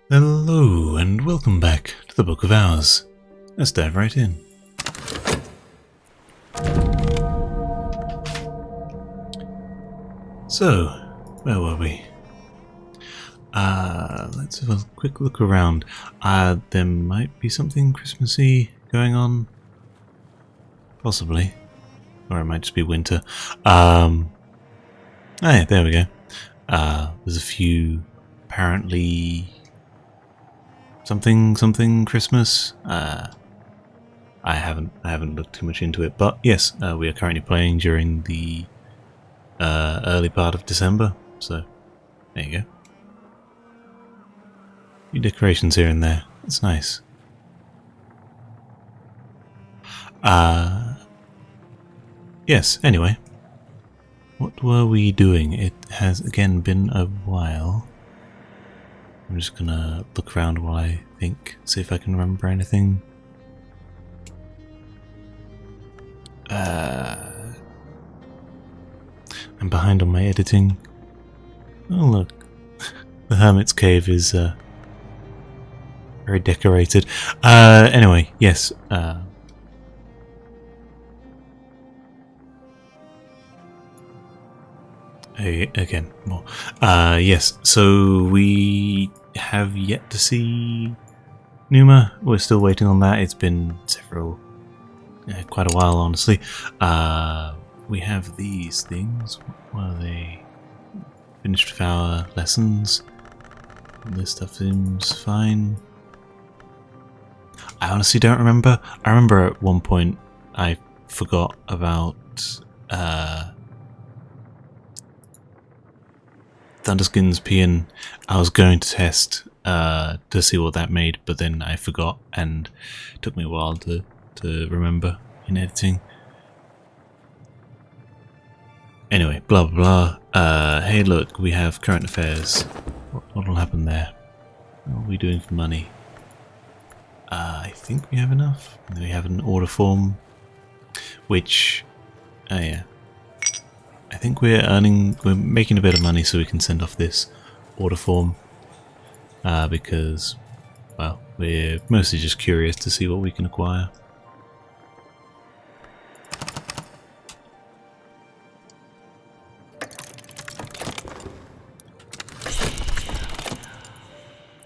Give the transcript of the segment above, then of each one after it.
Hello and welcome back to the Book of Hours. Let's dive right in. So, where were we? Let's have a quick look around. There might be something Christmassy going on. Possibly. Or it might just be winter. Oh yeah, there we go. There's a few apparently something Christmas. I haven't looked too much into it, but yes, we are currently playing during the early part of December. So there you go. A few decorations here and there. That's nice. Yes. Anyway, what were we doing? It has again been a while. I'm just gonna look around while I think, see if I can remember anything. I'm behind on my editing. Oh look, the Hermit's Cave is very decorated. Anyway, yes. Again, more. Yes, so we have yet to see Numa. We're still waiting on that. It's been quite a while, honestly. We have these things. What are they? Finished with our lessons. This stuff seems fine. I honestly don't remember. I remember at one point I forgot about Thunderskin's Peon. I was going to test to see what that made, but then I forgot, and it took me a while to remember in editing. Anyway, blah blah blah. Hey look, we have current affairs. What will happen there? What are we doing for money? I think we have enough. And then we have an order form, which, yeah. I think we're making a bit of money so we can send off this order form, because, well, we're mostly just curious to see what we can acquire.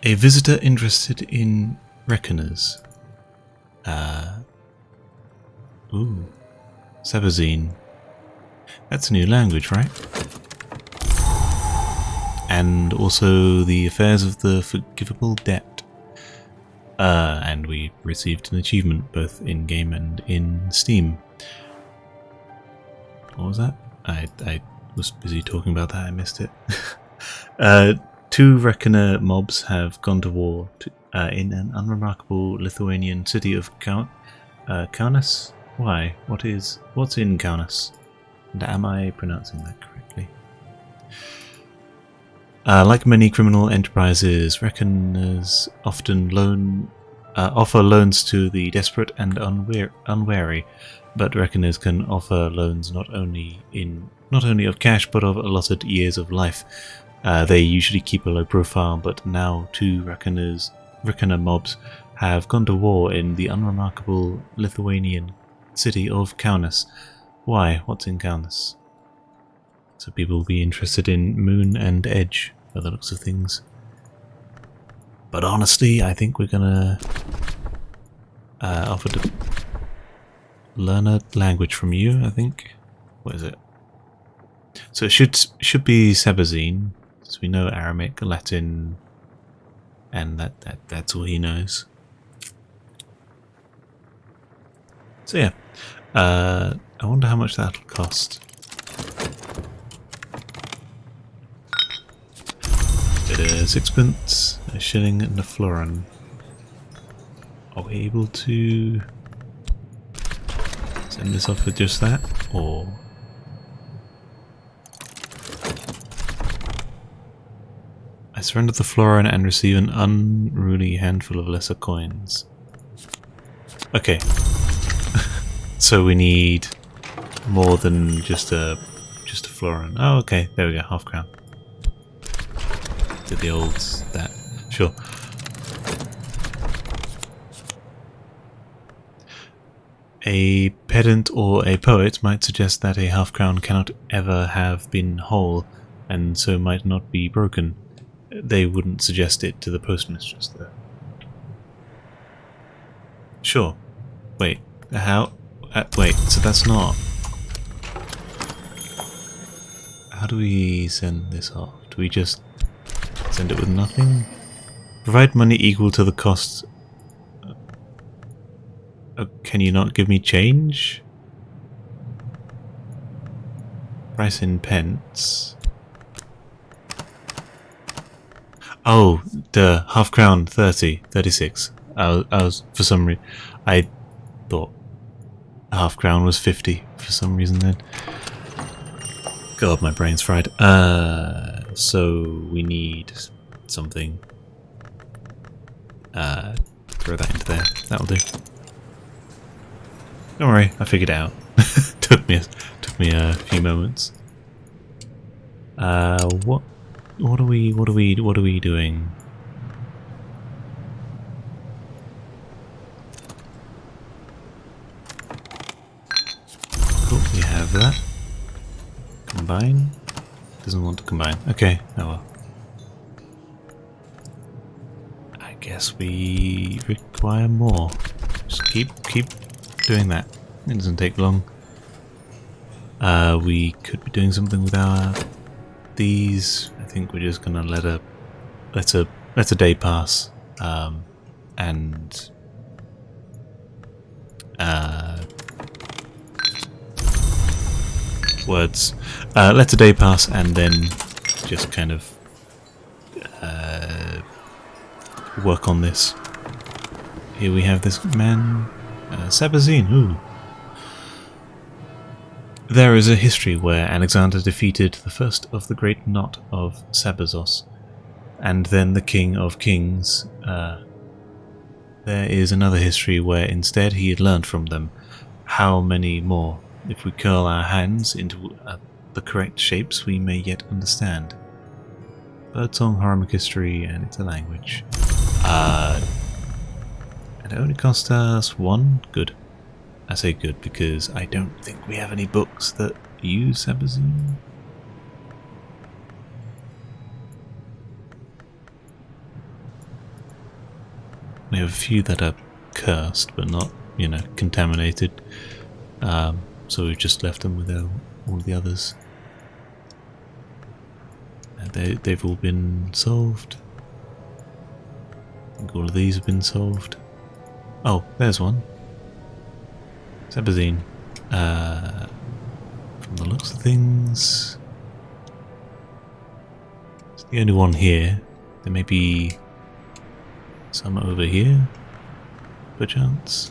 A visitor interested in reckoners. Ooh, Sabazine. That's a new language, right? And also the affairs of the forgivable debt. And we received an achievement both in game and in Steam. What was that? I was busy talking about that. I missed it. 2 Reckoner mobs have gone to war in an unremarkable Lithuanian city of Kaunas. Why? What's in Kaunas? And am I pronouncing that correctly? Like many criminal enterprises, reckoners often offer loans to the desperate and unwary, but reckoners can offer loans not only of cash but of allotted years of life. They usually keep a low profile, but now 2 reckoner mobs have gone to war in the unremarkable Lithuanian city of Kaunas. Why? What's in Kaunas? So people will be interested in Moon and Edge, by the looks of things. But honestly, I think we're gonna offer to learn a language from you, I think. What is it? So it should be Sabazine, since we know Aramaic, Latin, and that's all he knows. So yeah, I wonder how much that'll cost. Bit of 6pence, a shilling, and a florin. Are we able to send this off with just that, or? I surrender the florin and receive an unruly handful of lesser coins. Okay. So we need more than just a florin. Oh, okay. There we go. Half crown. Did the old that. Sure. A pedant or a poet might suggest that a half-crown cannot ever have been whole, and so might not be broken. They wouldn't suggest it to the postmistress, though. Sure. Wait. How? Wait, so that's not... How do we send this off? Do we just send it with nothing? Provide money equal to the cost... can you not give me change? Price in pence. Oh, the half crown, 30, 36. I was for some reason, I thought half crown was 50 for some reason then. God, my brain's fried. So we need something. Throw that into there. That'll do. Don't worry, I figured it out. took me a few moments. What are we doing? Cool, we have that. Combine. Doesn't want to combine. Okay, oh well. I guess we require more. Just keep doing that. It doesn't take long. We could be doing something with our these. I think we're just gonna let a day pass, and words. Let a day pass, and then just kind of work on this. Here we have this man, Sabazine. Ooh. There is a history where Alexander defeated the first of the great knot of Sabazos, and then the King of Kings. There is another history where instead he had learned from them. How many more? If we curl our hands into the correct shapes, we may yet understand. Birdsong, Haramic history, and it's a language. And it only cost us 1? Good. I say good because I don't think we have any books that use Sabazine. We have a few that are cursed, but not, you know, contaminated. So we've just left them with all the others. They've all been solved. I think all of these have been solved. Oh, there's one. Sabazine. From the looks of things, it's the only one here. There may be some over here, perchance.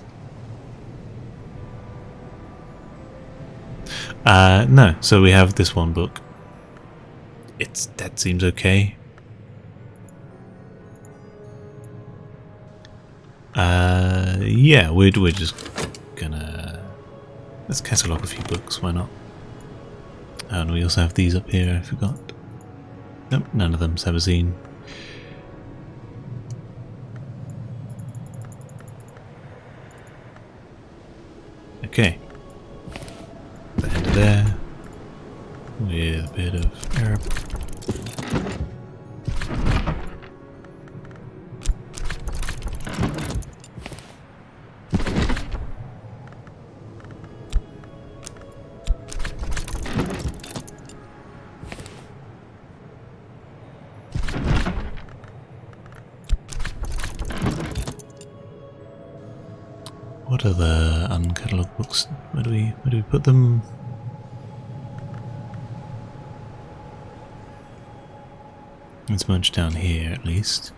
No, so we have this one book. That seems okay. Yeah, we're just gonna let's catalogue a few books. Why not? And we also have these up here. I forgot. Nope, none of them. Sabazine. Okay. Put that into there with a bit of Arab. What are the uncatalogued books? Where do we put them? It's much down here at least.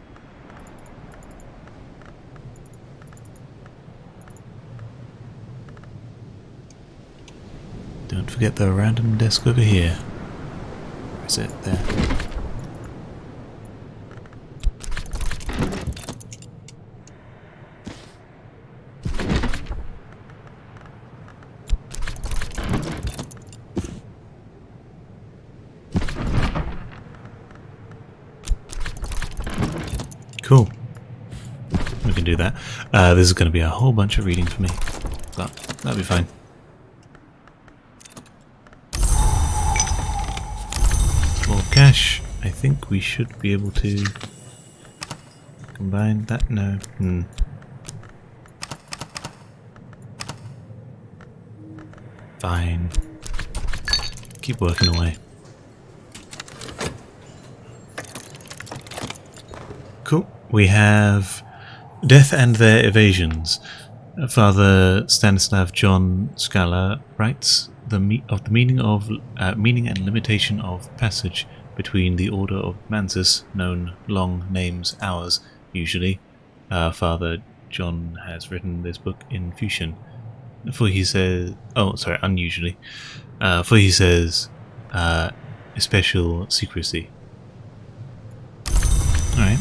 Don't forget the random desk over here. Where is it? There. Cool. We can do that. This is going to be a whole bunch of reading for me. But That'll be fine. More cash. I think we should be able to combine that. No. Fine. Keep working away. Cool. We have Death and Their Evasions. Father Stanislav John Scala writes of the meaning and limitation of passage between the order of Mansus, known long names hours usually. Father John has written this book in Fusion. For he says, unusually. For he says, special secrecy. Alright.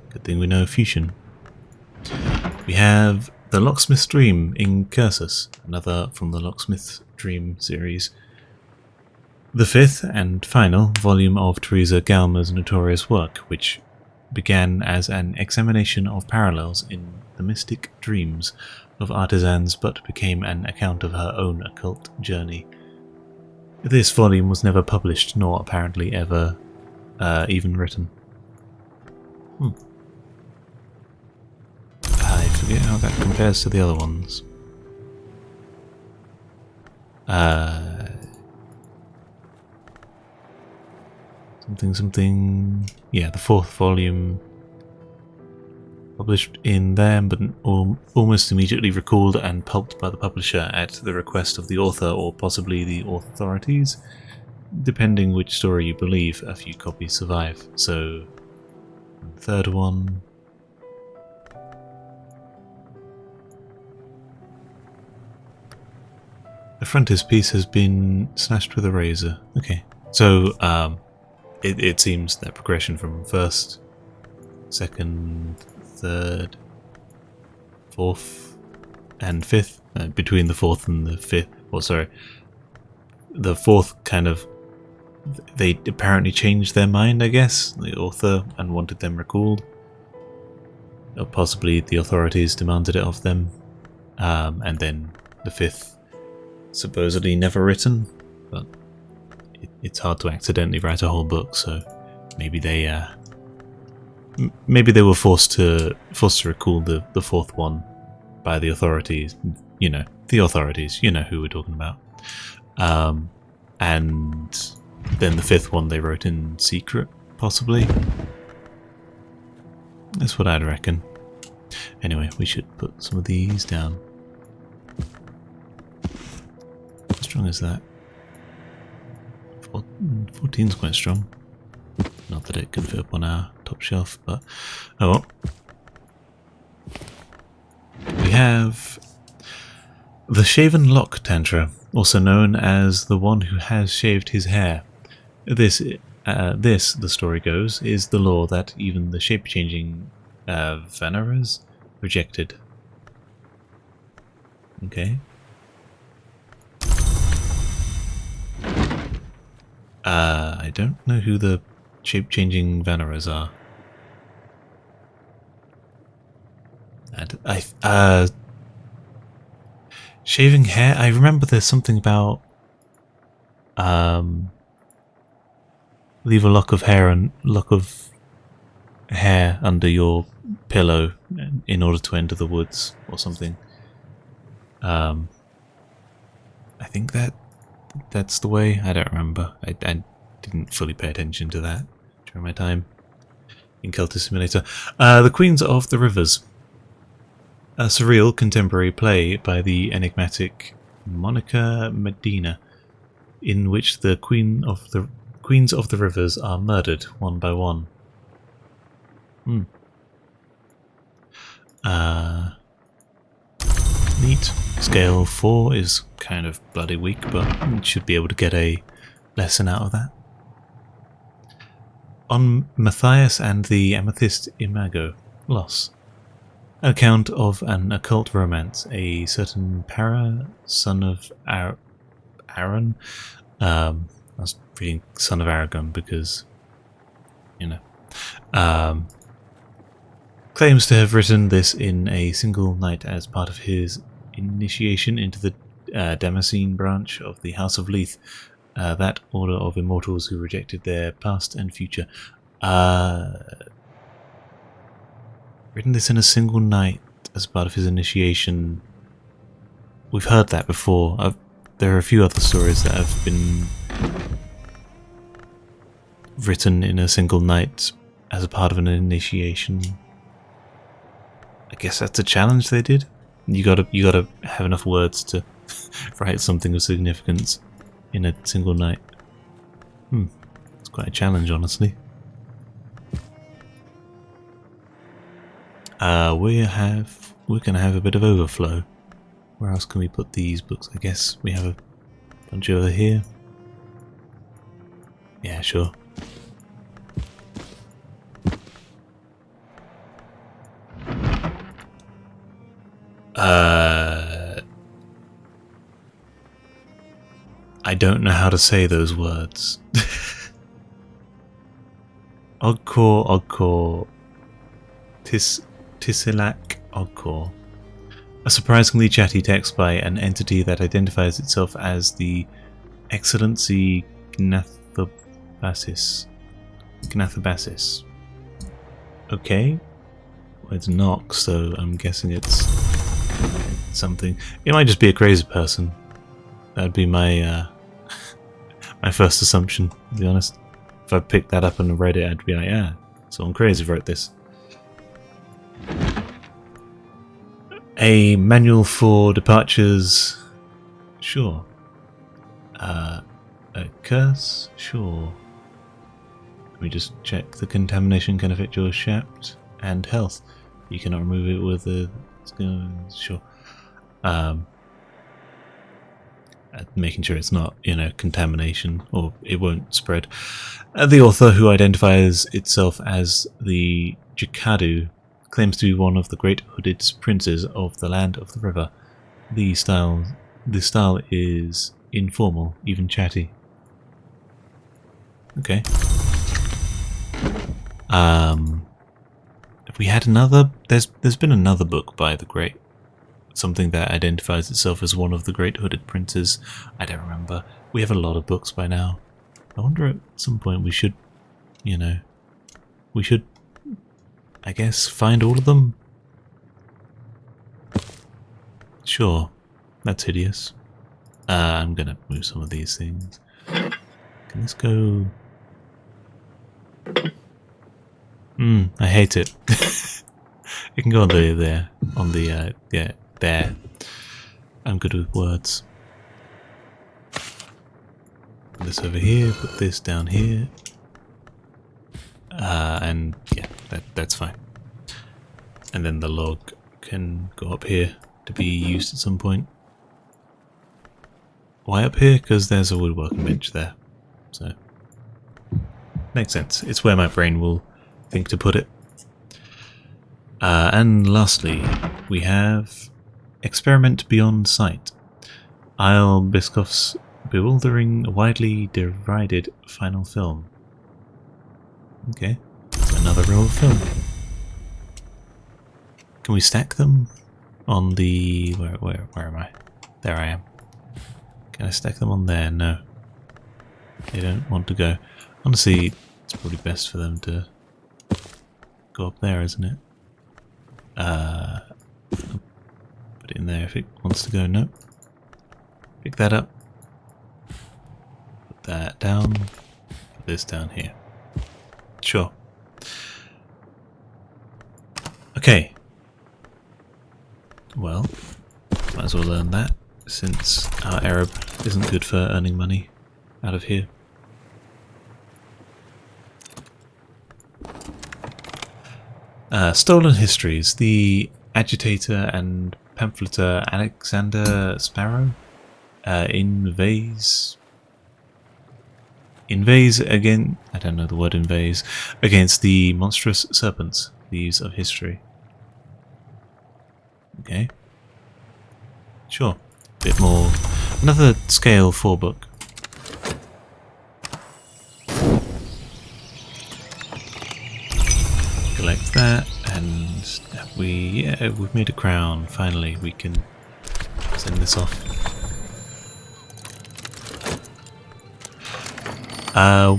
Good thing we know Fusion. We have The Locksmith's Dream in Cursus, another from the Locksmith's Dream series. The fifth and final volume of Teresa Galma's notorious work, which began as an examination of parallels in the mystic dreams of artisans but became an account of her own occult journey. This volume was never published, nor apparently ever even written. I forget how that compares to the other ones. Something. Yeah, the fourth volume published in there, but almost immediately recalled and pulped by the publisher at the request of the author or possibly the authorities. Depending which story you believe, a few copies survive. So, the third one. The frontispiece has been slashed with a razor. Okay, so it seems that progression from first, second, third, fourth, and fifth, between the fourth and the fifth, the fourth kind of, they apparently changed their mind, I guess, the author, and wanted them recalled. Or possibly the authorities demanded it of them, and then the fifth, supposedly never written, but it's hard to accidentally write a whole book, so maybe they were forced to recall the fourth one by the authorities. You know, the authorities. You know who we're talking about. And then the fifth one they wrote in secret, possibly. That's what I'd reckon. Anyway, we should put some of these down. How strong is that? 14's quite strong. Not that it can fit up on our top shelf, but oh well. We have the Shaven Lock Tantra, also known as the one who has shaved his hair. This, the story goes, is the law that even the shape-changing Vanaras rejected. Okay. I don't know who the shape-changing Vanaras are. And shaving hair. I remember there's something about leave a lock of hair under your pillow in order to enter the woods or something. I think that's the way. I don't remember. I didn't fully pay attention to that during my time in Cultist Simulator. The Queens of the Rivers. A surreal contemporary play by the enigmatic Monica Medina, in which the Queens of the Rivers are murdered one by one. Neat. Scale 4 is kind of bloody weak, but you should be able to get a lesson out of that. On Matthias and the Amethyst Imago. Loss. An account of an occult romance. A certain Para, son of Aaron. I was reading son of Aragon because, you know. Claims to have written this in a single night as part of his initiation into the Damascene branch of the House of Leith, that order of immortals who rejected their past and future. Written this in a single night as part of his initiation. We've heard that before. There are a few other stories that have been written in a single night as a part of an initiation. I guess that's a challenge they did. You gotta have enough words to write something of significance in a single night. It's quite a challenge, honestly. We're gonna have a bit of overflow. Where else can we put these books? I guess we have a bunch over here. Yeah, sure. I don't know how to say those words. Ogkor, Tisilak Ogkor. A surprisingly chatty text by an entity that identifies itself as the Excellency Gnathabasis. Okay. Well, it's Nox, so I'm guessing it's something. It might just be a crazy person. That'd be my my first assumption, to be honest. If I picked that up and read it, I'd be like, yeah, someone crazy wrote this. A manual for departures. Sure. A curse? Sure. Let me just check. The contamination can affect your shaft and health. You cannot remove it with a... Sure. Making sure it's not, contamination, or it won't spread. The author, who identifies itself as the Jikadu, claims to be one of the great hooded princes of the land of the river. The style is informal, even chatty. Okay. If we had another, there's been another book by the great, something that identifies itself as one of the great hooded princes. I don't remember. We have a lot of books by now. I wonder at some point we should, I guess, find all of them? Sure. That's hideous. I'm gonna move some of these things. Can this go... I hate it. It can go on there. Yeah, there. I'm good with words. Put this over here, put this down here. And yeah, that's fine. And then the log can go up here to be used at some point. Why up here? Because there's a woodworking bench there. So, makes sense. It's where my brain will think to put it. And lastly, we have Experiment Beyond Sight. Isle Biscoff's bewildering, widely derided final film. Okay, another row of film. Can we stack them on the... Where am I? There I am. Can I stack them on there? No. They don't want to go. Honestly, it's probably best for them to go up there, isn't it? Put it in there if it wants to go. Nope. Pick that up. Put that down. Put this down here. Sure. Okay. Well, might as well learn that, since our Arab isn't good for earning money out of here. Stolen Histories. The agitator and pamphleter Alexander Sparrow inveighs again, I don't know the word inveighs, against the monstrous serpents, thieves of history. Okay. Sure. Bit more. Another scale 4 book. Collect that, and we've made a crown. Finally, we can send this off.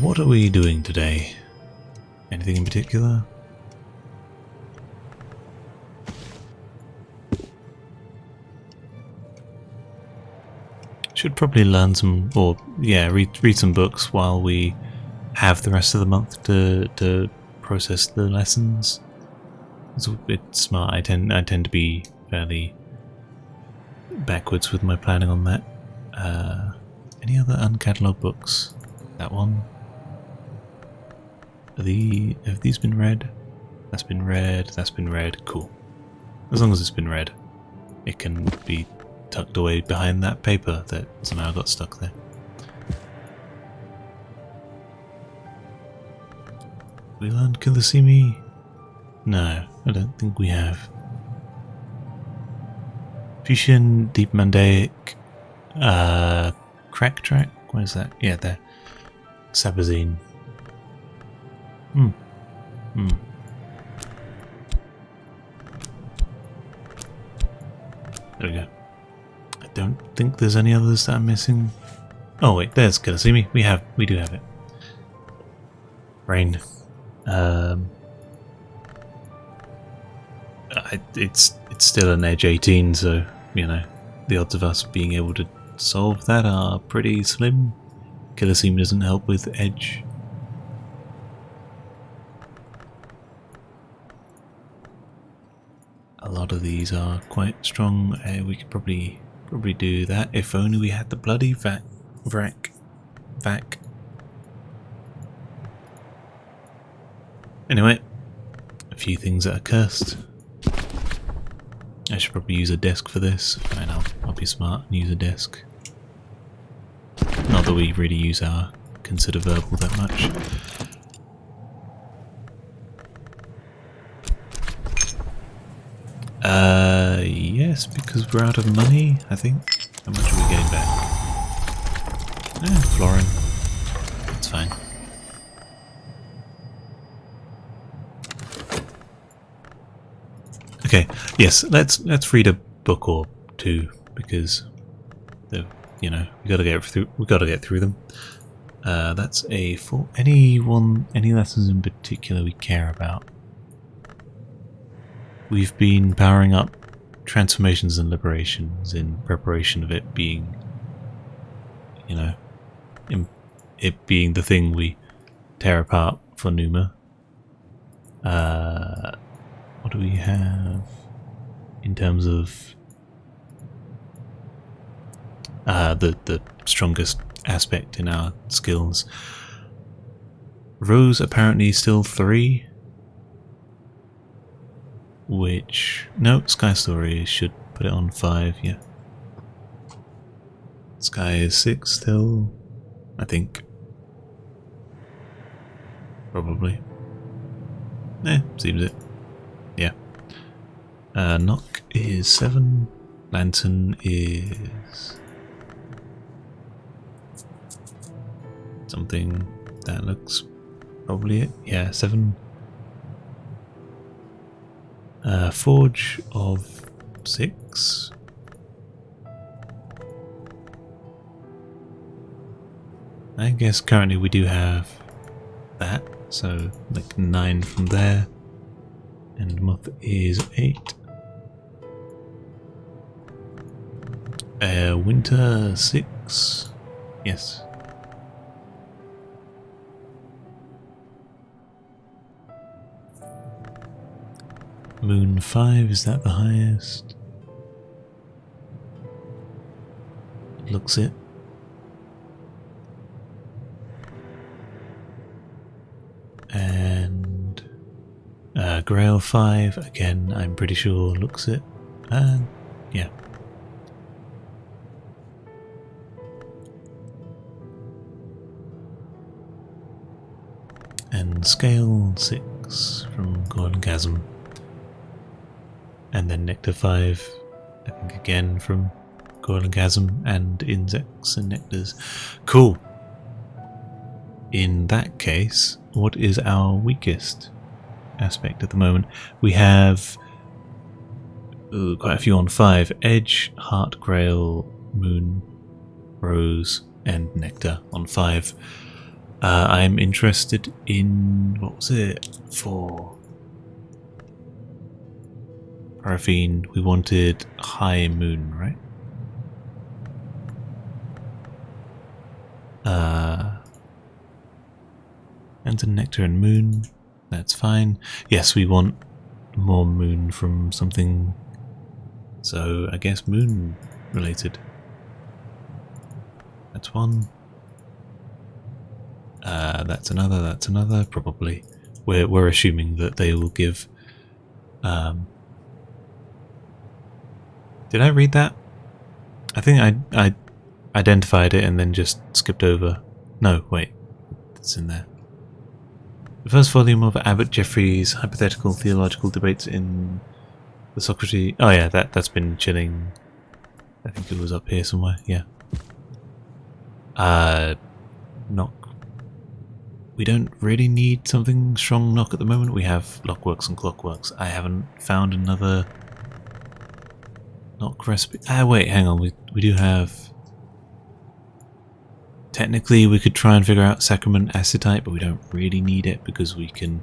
What are we doing today? Anything in particular? Should probably learn some, or yeah, read some books while we have the rest of the month to process the lessons. It's a bit smart. I tend to be fairly backwards with my planning on that. Any other uncatalogued books? That one. Have these been read? That's been read. That's been read. Cool. As long as it's been read, it can be tucked away behind that paper that somehow got stuck there. We learned Kilisimi? No, I don't think we have. Fusion, Deep Mandaic, Crack Track? What is that? Yeah, there. Sabazine. There we go. I don't think there's any others that I'm missing. Oh wait, there's Kilisimi. We do have it. Rain. It's still an edge 18, so you know the odds of us being able to solve that are pretty slim. Kilisimi doesn't help with edge. A lot of these are quite strong. We could probably do that if only we had the bloody vac. Anyway, a few things that are cursed. I should probably use a desk for this. Fine, I'll be smart and use a desk. Not that we really use our consider verbal that much. Yes, because we're out of money, I think. How much are we getting back? Florin. That's fine. Okay, yes, let's read a book or two because we gotta get through them. That's for any lessons in particular we care about. We've been powering up transformations and liberations in preparation of it being, it being the thing we tear apart for Numa. What do we have in terms of the strongest aspect in our skills? Rose apparently still 3. No, Sky Story should put it on 5, yeah. Sky is 6 still, I think. Probably. Seems it. Yeah. Knock is 7. Lantern is something that looks probably it. Yeah, 7. Forge of 6. I guess currently we do have that, so like 9 from there. And Moth is 8. Winter 6. Yes. Moon 5, is that the highest? Looks it. And Grail 5, again, I'm pretty sure looks it. And yeah. And Scale 6 from Golden Chasm. And then Nectar 5, I think again from Golden Chasm, and Insects and Nectars. Cool. In that case, what is our weakest aspect at the moment? We have Ooh, quite a few on 5. Edge, Heart Grail, Moon, Rose, and Nectar on 5. I'm interested in... what was it? 4. Paraffin, we wanted High Moon, right? And a Nectar and Moon, that's fine. Yes, we want more Moon from something, so I guess Moon related. That's one. That's another, probably. We're assuming that they will give... did I read that? I think I identified it and then just skipped over. No, wait. It's in there. The first volume of Abbot Jeffrey's Hypothetical Theological Debates in the Socrates... Oh yeah, that's been chilling. I think it was up here somewhere, yeah. Knock. We don't really need something strong knock at the moment. We have Lockworks and Clockworks. I haven't found another knock recipe. Wait, hang on. We do have... Technically, we could try and figure out Sacrament Acetite, but we don't really need it because we can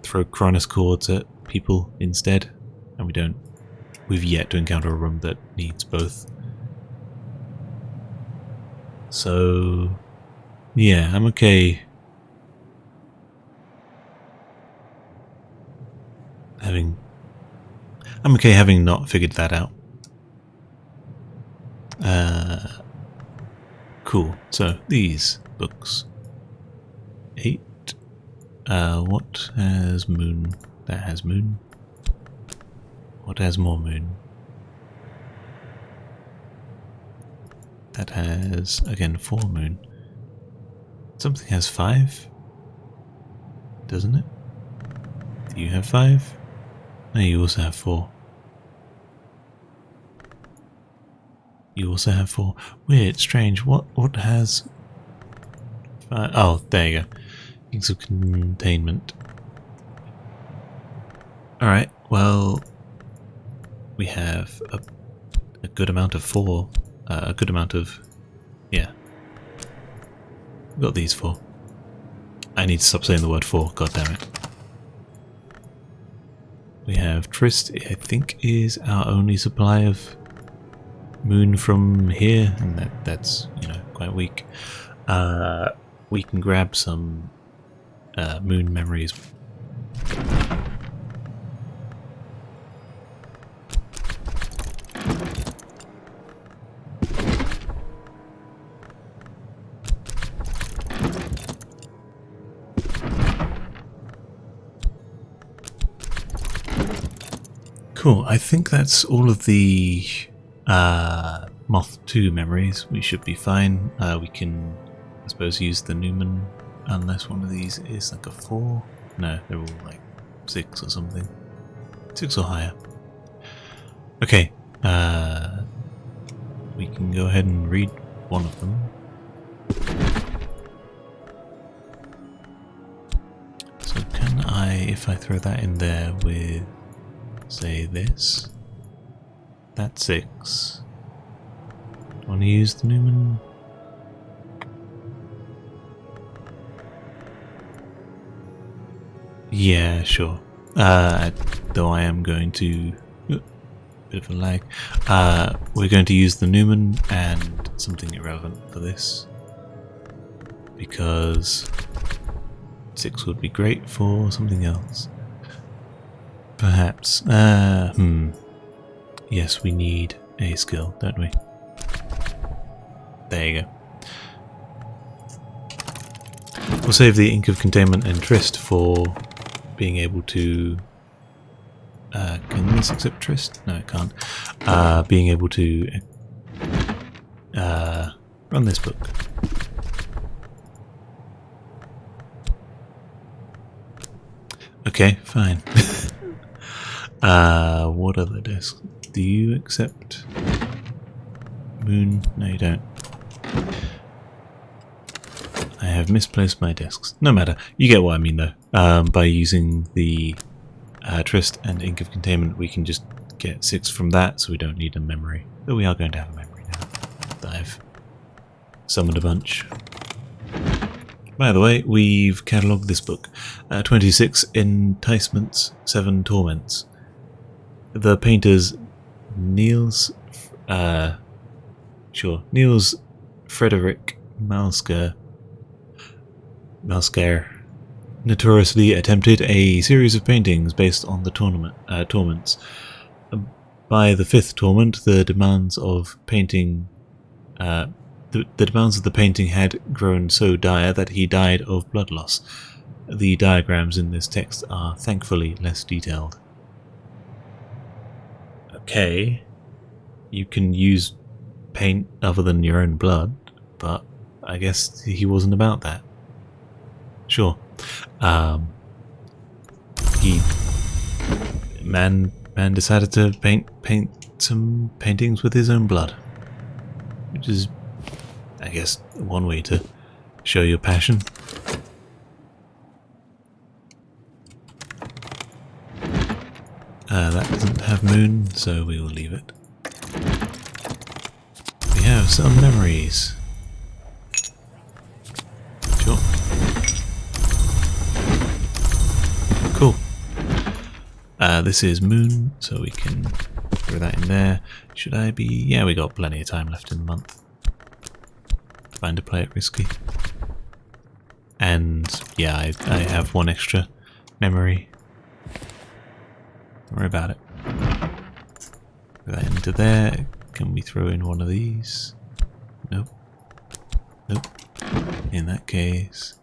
throw Cronus Chords at people instead. And we've yet to encounter a room that needs both. So, yeah, I'm okay having not figured that out. Cool. So these books. 8. What has Moon? That has Moon. What has more Moon? That has, again, 4 Moon. Something has 5? Doesn't it? Do you have 5? No, you also have 4. You also have 4. Weird, strange. What has... oh, there you go. Things of containment. Alright, well... we have a good amount of 4. A good amount of... yeah. We've got these 4. I need to stop saying the word 4, god damn it. We have Trist, I think, is our only supply of Moon from here, and that's, you know, quite weak. We can grab some Moon memories. Cool, I think that's all of the Moth 2 memories. We should be fine. We can, I suppose, use the Newman, unless one of these is like a 4. No, they're all like 6 or something. 6 or higher. Okay, we can go ahead and read one of them. So can I, if I throw that in there with, say, this, that's 6. Do I want to use the Newman? Yeah, sure. Though I am going to... bit of a lag. We're going to use the Newman and something irrelevant for this. Because 6 would be great for something else. Perhaps. Yes, we need a skill, don't we? There you go. We'll save the Ink of Containment and Trist for being able to... can this accept Trist? No, it can't. Being able to run this book. Okay, fine. What other discs? Do you accept Moon? No, you don't. I have misplaced my discs. No matter. You get what I mean, though. By using the Trist and Ink of Containment, we can just get 6 from that, so we don't need a memory. But we are going to have a memory now that I've summoned a bunch. By the way, we've catalogued this book. 26 enticements, 7 torments. The painters Niels Frederick Malsker notoriously attempted a series of paintings based on the torments. By the 5th torment, the demands of painting the demands of the painting had grown so dire that he died of blood loss. The diagrams in this text are thankfully less detailed. Okay, you can use paint other than your own blood, but I guess he wasn't about that. Sure. Man decided to paint some paintings with his own blood, which is, I guess, one way to show your passion. That doesn't have moon, so we will leave it. We have some memories. Sure. Cool. This is moon, so we can throw that in there. Should I be... Yeah, we got plenty of time left in the month. Fine to play it risky. And yeah, I have 1 extra memory. Don't worry about it. Put that into there. Can we throw in one of these? Nope. Nope. In that case...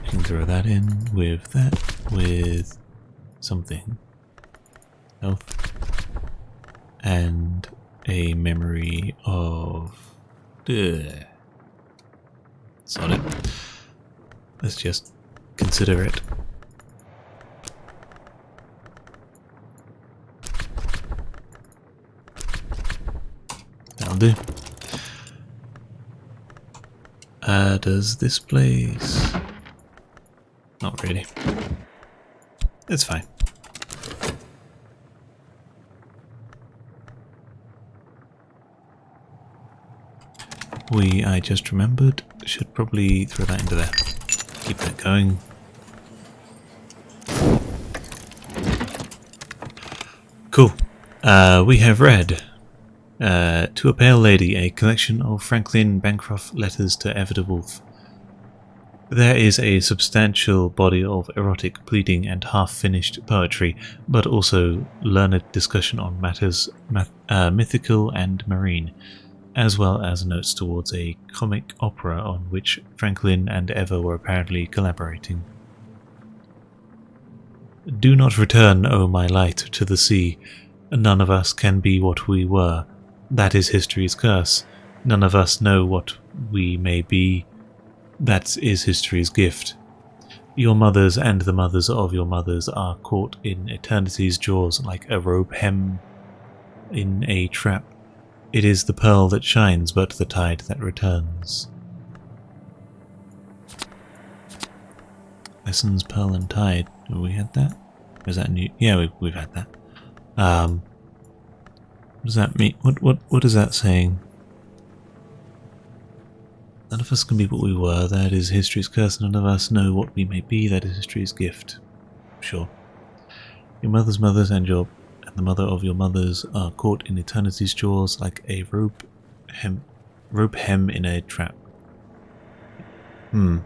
can throw that in with that, with something. Health. And a memory of... Sod it. Let's just consider it. That'll do. Does this place... Not really. It's fine. I just remembered, should probably throw that into there. Keep that going. Cool. We have read To a Pale Lady, a collection of Franklin Bancroft letters to Evita Wolf. There is a substantial body of erotic, pleading and half-finished poetry, but also learned discussion on matters mythical and marine, as well as notes towards a comic opera on which Franklin and Eva were apparently collaborating. Do not return, O my light, to the sea. None of us can be what we were. That is history's curse. None of us know what we may be. That is history's gift. Your mothers and the mothers of your mothers are caught in eternity's jaws like a rope hem in a trap. It is the pearl that shines, but the tide that returns. Lessons, pearl and tide. Have we had that? Is that new? Yeah, we've had that. What does that mean? What is that saying? None of us can be what we were, that is history's curse. None of us know what we may be, that is history's gift. Sure. Your mother's mothers and the mother of your mothers are caught in eternity's jaws like a rope hem in a trap. I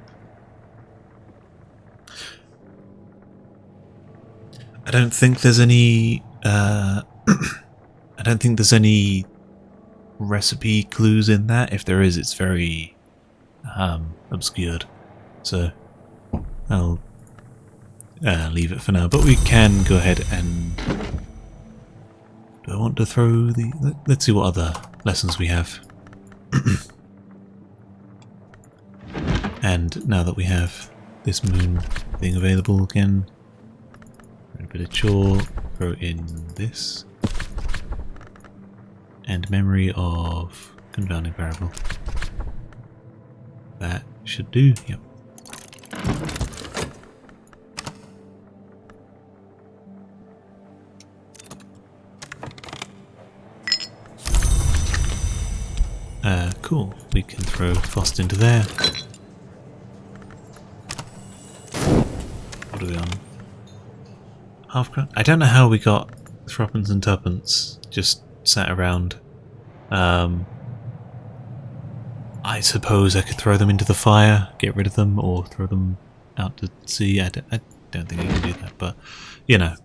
don't think there's any I don't think there's any recipe clues in that. If there is, it's very obscured, so I'll leave it for now. But we can go ahead and... Do I want to throw the... Let's see what other lessons we have. And now that we have this moon thing available again, a bit of chore, throw in this. And memory of confounding parable. That should do, yep. Cool. We can throw Fost into there. What are we on? Half crown? I don't know how we got threepence and tuppence just sat around. I suppose I could throw them into the fire, get rid of them, or throw them out to sea. I don't think I can do that, but, you know,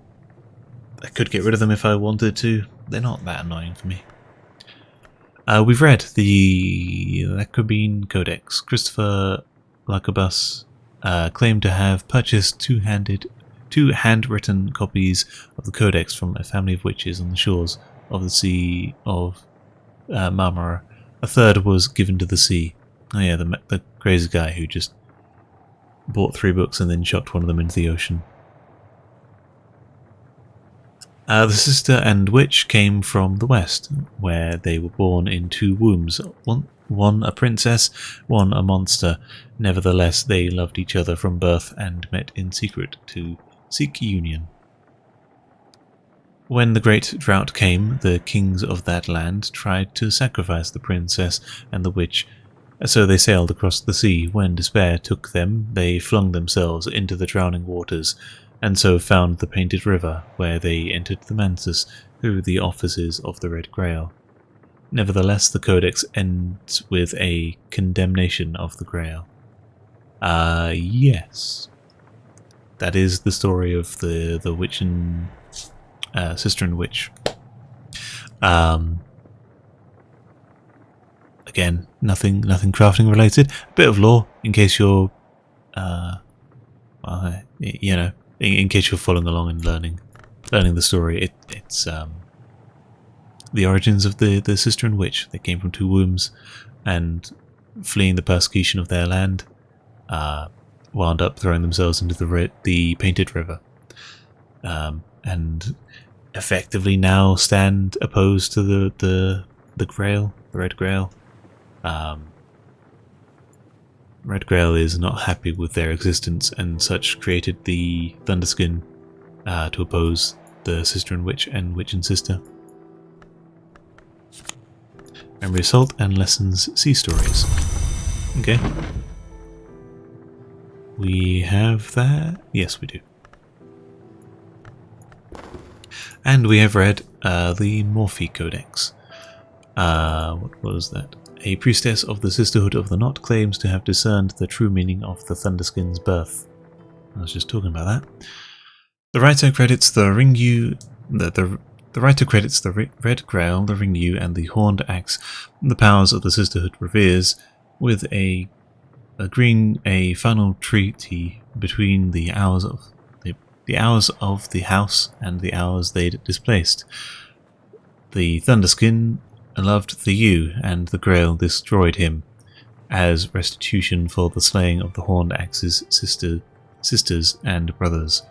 I could get rid of them if I wanted to. They're not that annoying for me. We've read the Lacobine Codex. Christopher Lacobus claimed to have purchased two handwritten copies of the Codex from a family of witches on the shores of the Sea of Marmara. A third was given to the sea. Oh yeah, the crazy guy who just bought 3 books and then chucked one of them into the ocean. The sister and witch came from the west, where they were born in 2 wombs, one a princess, one a monster. Nevertheless, they loved each other from birth and met in secret to seek union. When the great drought came, the kings of that land tried to sacrifice the princess and the witch, so they sailed across the sea. When despair took them, they flung themselves into the drowning waters, and so found the Painted River, where they entered the Mansus through the offices of the Red Grail. Nevertheless, the Codex ends with a condemnation of the Grail. Yes. That is the story of the witch and sister and witch. Again, nothing crafting related. A bit of lore, in case you're, you know, in case you're following along and learning the story. It's the origins of the sister and witch. They came from 2 wombs, and fleeing the persecution of their land, wound up throwing themselves into the Painted River, and effectively now stand opposed to the Grail, the Red Grail. Red Grail is not happy with their existence, and such created the Thunderskin to oppose the sister and witch and sister. Memory Assault and Lessons Sea Stories. Okay. We have that? Yes, we do. And we have read the Morphe Codex. What was that? A priestess of the Sisterhood of the Knot claims to have discerned the true meaning of the Thunderskin's birth. I was just talking about that. The writer credits the Ringu, the writer credits the Red Grail, the Ringu, and the Horned Axe, the powers of the Sisterhood reveres, with agreeing a final treaty between the hours of the house and the hours they'd displaced. The Thunderskin loved the Yew, and the Grail destroyed him, as restitution for the slaying of the Horned Axe's sisters and brothers.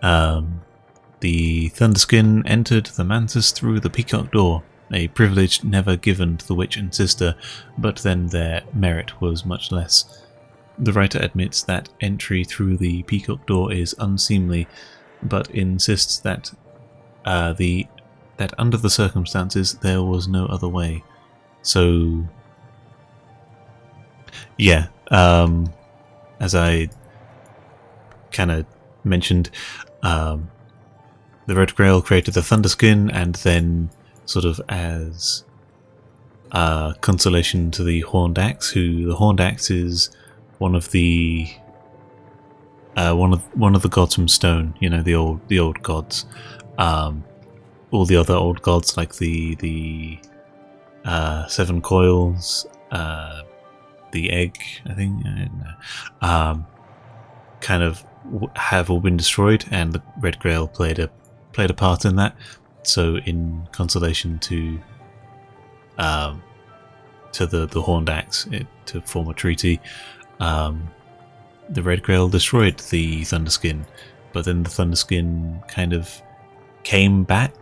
The Thunderskin entered the Mantis through the Peacock Door, a privilege never given to the witch and sister, but then their merit was much less. The writer admits that entry through the Peacock Door is unseemly, but insists that that under the circumstances there was no other way. So, yeah, as I kind of mentioned, the Red Grail created the Thunderskin, and then sort of as consolation to the Horned Axe, who the Horned Axe is one of the gods from stone. You know, the old gods. All the other old gods, like the 7 coils, the egg, I think, kind of have all been destroyed, and the Red Grail played a part in that. So, in consolation to the Horned Axe, to form a treaty, the Red Grail destroyed the Thunderskin, but then the Thunderskin kind of came back.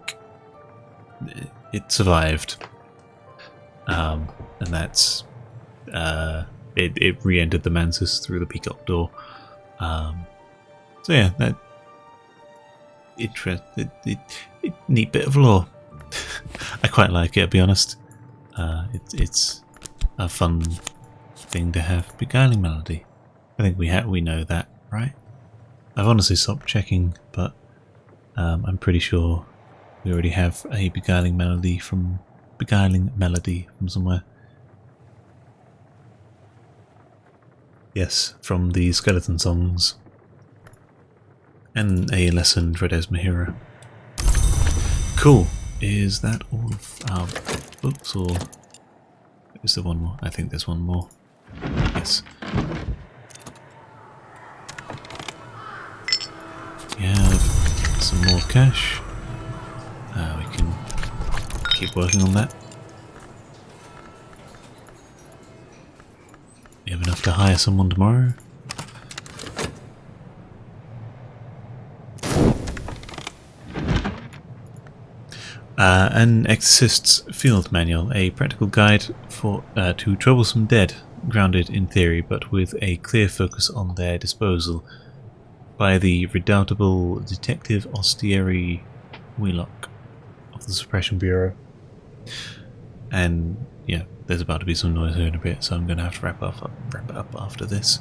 It survived, and that's it re-entered the Mantis through the Peacock Door. So yeah, that neat bit of lore. I quite like it, I'll be honest. It's a fun thing to have. Beguiling melody. I think we know that, right? I've honestly stopped checking, but I'm pretty sure we already have a beguiling melody from somewhere. Yes, from the Skeleton Songs. And a lesson for Desmahira. Cool. Is that all of our books, or is there one more? I think there's one more. Yes. We have some more cash. We can keep working on that. We have enough to hire someone tomorrow. An Exorcist's Field Manual, a practical guide for to troublesome dead, grounded in theory but with a clear focus on their disposal, by the redoubtable Detective Ostieri Wheelock of the Suppression Bureau. And yeah, there's about to be some noise here in a bit, so I'm going to have to wrap it up after this.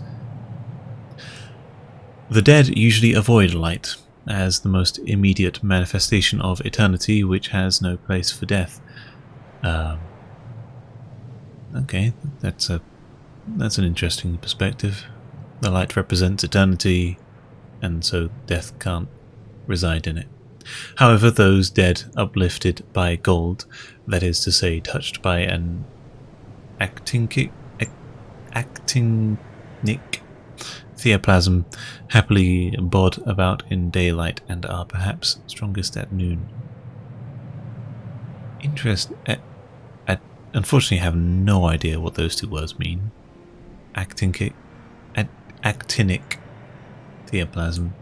The dead usually avoid light as the most immediate manifestation of eternity, which has no place for death. Okay, that's an interesting perspective. The light represents eternity, and so death can't reside in it. However, those dead uplifted by gold, that is to say, touched by an actinic theoplasm, happily bod about in daylight and are perhaps strongest at noon. Unfortunately, I have no idea what those two words mean. Actinic theoplasm.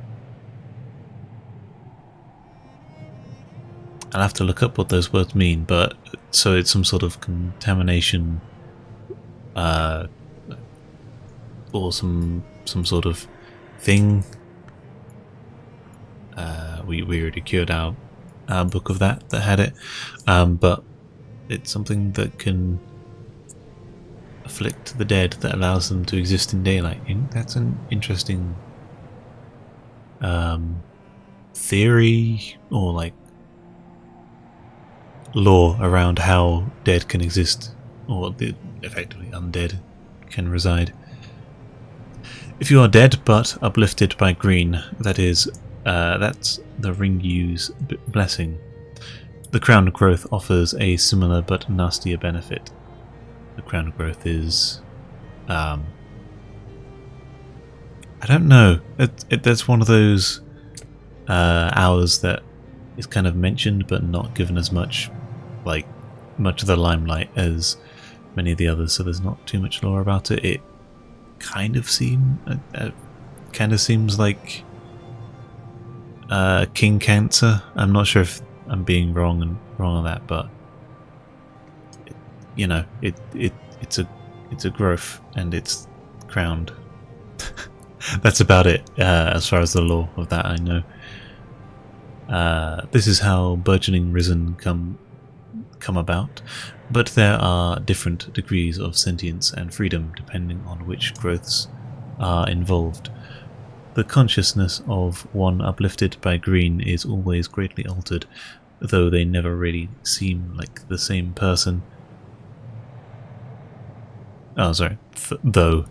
I'll have to look up what those words mean, but so it's some sort of contamination, or some sort of thing. We already cured our book of that had it, but it's something that can afflict the dead that allows them to exist in daylight. That's an interesting theory, or like law around how dead can exist, or effectively undead can reside. If you are dead but uplifted by green, that's the Ringyu's blessing. The crown growth offers a similar but nastier benefit. The crown growth is, I don't know. That's one of those hours that is kind of mentioned but not given as much of the limelight as many of the others. So there's not too much lore about it. It kind of seems like King Cancer. I'm not sure if I'm being wrong on that, but it's a growth and it's crowned. That's about it as far as the lore of that I know. This is how burgeoning risen come about, but there are different degrees of sentience and freedom depending on which growths are involved. The consciousness of one uplifted by green is always greatly altered, though they never really seem like the same person. Oh, sorry. The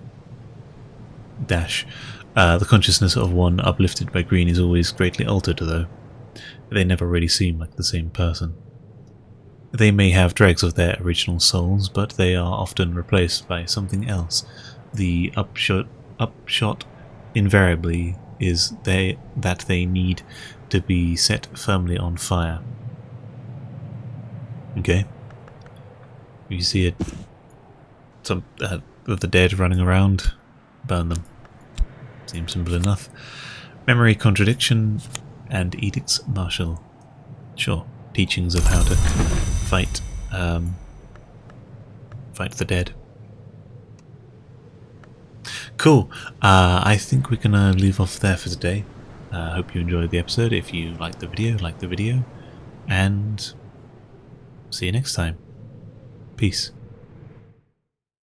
consciousness of one uplifted by green is always greatly altered, though they never really seem like the same person. They may have dregs of their original souls, but they are often replaced by something else. The upshot invariably is that they need to be set firmly on fire. Okay? You see some of the dead running around, burn them. Seems simple enough. Memory contradiction and edicts martial. Sure, teachings of how to fight the dead. Cool. I think we're gonna leave off there for today. Hope you enjoyed the episode. If you liked the video, and see you next time. Peace.